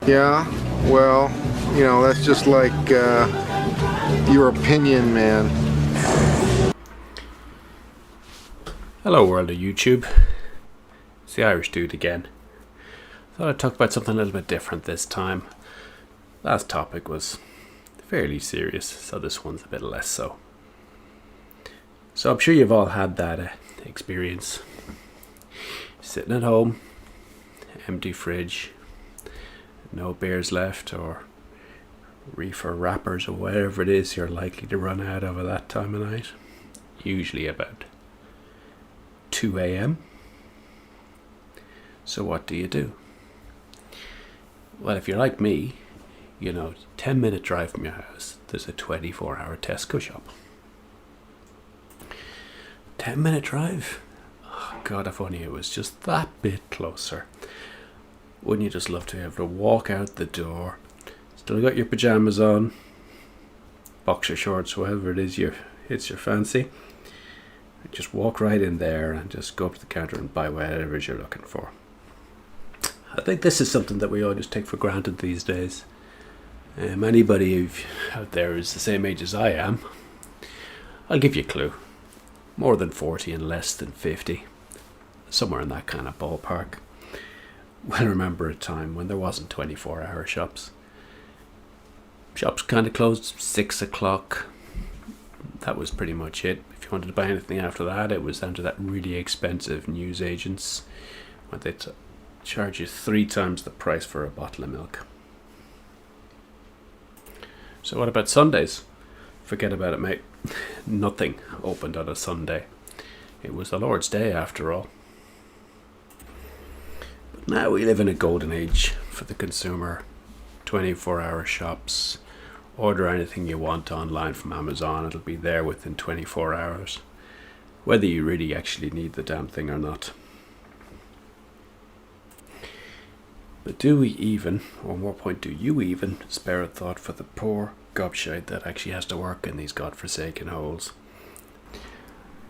Yeah, well, that's just like your opinion, man. Hello world of YouTube, it's the Irish Dude again. Thought I'd talk about something a little bit different this time. Last topic was fairly serious, so this one's a bit less so. So I'm sure you've all had that experience. Sitting at home, empty fridge, no beers left or reefer wrappers or whatever it is you're likely to run out of at that time of night. Usually about 2 a.m. So what do? Well, if you're like me, 10-minute drive from your house, there's a 24-hour Tesco shop. 10-minute drive? Oh God, if only it was just that bit closer. Wouldn't you just love to be able to walk out the door, still got your pajamas on, boxer shorts, whatever it is it's your fancy. Just walk right in there and just go up to the counter and buy whatever it is you're looking for. I think this is something that we all just take for granted these days. Anybody out there is the same age as I am, I'll give you a clue. More than 40 and less than 50. Somewhere in that kind of ballpark. Well, remember a time when there wasn't 24-hour shops. Shops kind of closed 6 o'clock. That was pretty much it. If you wanted to buy anything after that, it was down to that really expensive news agents where they'd charge you 3 times the price for a bottle of milk. So what about Sundays? Forget about it, mate. Nothing opened on a Sunday. It was the Lord's Day after all. But now we live in a golden age for the consumer. 24-hour shops. Order anything you want online from Amazon. It'll be there within 24 hours. Whether you really actually need the damn thing or not. But do we even, or more point, do you even spare a thought for the poor gobshite that actually has to work in these godforsaken holes?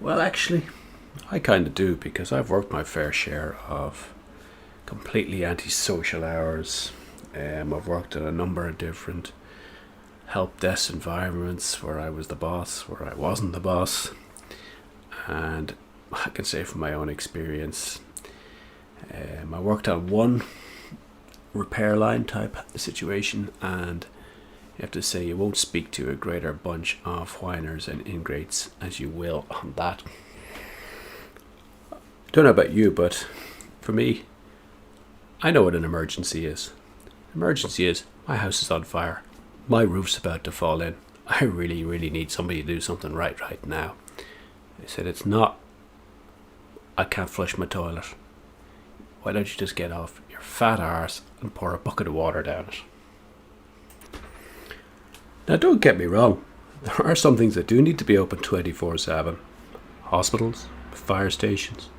Well, actually, I kind of do, because I've worked my fair share of completely antisocial hours. I've worked in a number of different help desk environments where I was the boss, where I wasn't the boss. And I can say from my own experience, I worked on one repair line type situation, and you have to say you won't speak to a greater bunch of whiners and ingrates as you will on that. Don't know about you, but for me, I know what an emergency is. Emergency is my house is on fire, my roof's about to fall in, I really need somebody to do something right now. I said it's not I can't flush my toilet. Why don't you just get off your fat arse and pour a bucket of water down it? Now don't get me wrong, there are some things that do need to be open 24/7. Hospitals, fire stations,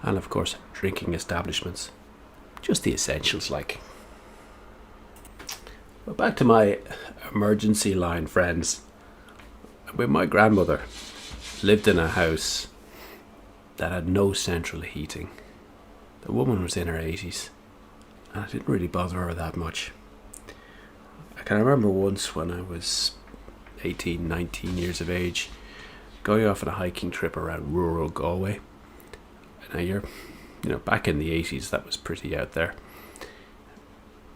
and of course drinking establishments. Just the essentials like. But back to my emergency line friends. When my grandmother lived in a house that had no central heating. The woman was in her 80s, and I didn't really bother her that much. I can remember once when I was 18, 19 years of age, going off on a hiking trip around rural Galway. Now you're, back in the 80s, that was pretty out there.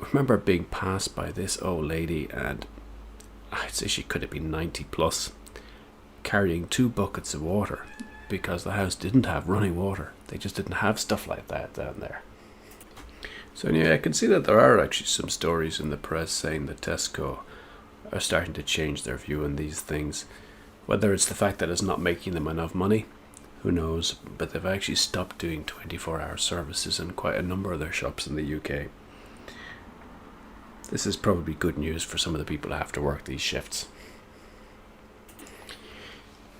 I remember being passed by this old lady, and I'd say she could have been 90 plus, carrying 2 buckets of water, because the house didn't have running water. They just didn't have stuff like that down there. So anyway, I can see that there are actually some stories in the press saying that Tesco are starting to change their view on these things. Whether it's the fact that it's not making them enough money, who knows, but they've actually stopped doing 24-hour services in quite a number of their shops in the UK. This is probably good news for some of the people who have to work these shifts.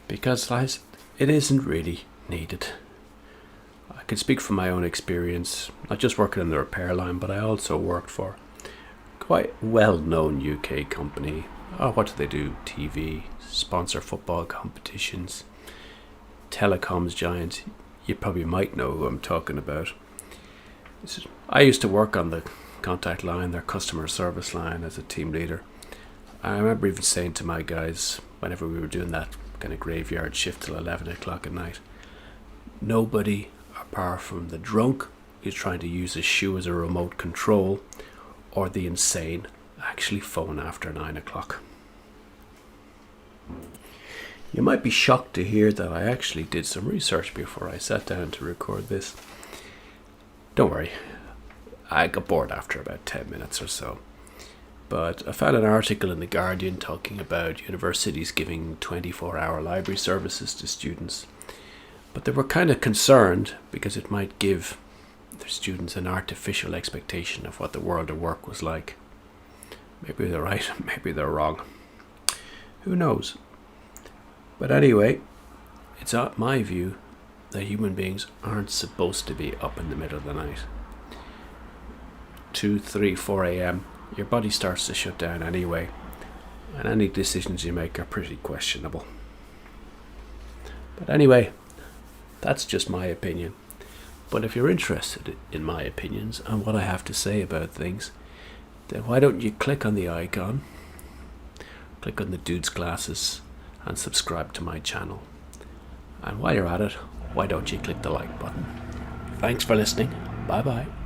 Because, guys, it isn't really needed. I can speak from my own experience, not just working in the repair line, but I also worked for quite well-known UK company. Oh, what do they do? TV, sponsor football competitions, telecoms giant. You probably might know who I'm talking about. I used to work on the contact line, their customer service line as a team leader. I remember even saying to my guys, whenever we were doing that kind of graveyard shift till 11 o'clock at night, nobody apart from the drunk who's trying to use his shoe as a remote control or the insane actually phone after 9 o'clock. You might be shocked to hear that I actually did some research before I sat down to record this. Don't worry, I got bored after about 10 minutes or so. But I found an article in The Guardian talking about universities giving 24-hour library services to students. But they were kind of concerned because it might give their students an artificial expectation of what the world of work was like. Maybe they're right, maybe they're wrong. Who knows? But anyway, it's my view that human beings aren't supposed to be up in the middle of the night. 2, 3, 4 a.m. Your body starts to shut down anyway, and any decisions you make are pretty questionable. But anyway, that's just my opinion. But if you're interested in my opinions and what I have to say about things, then why don't you click on the icon, click on the dude's glasses, and subscribe to my channel. And while you're at it, why don't you click the like button? Thanks for listening. Bye bye.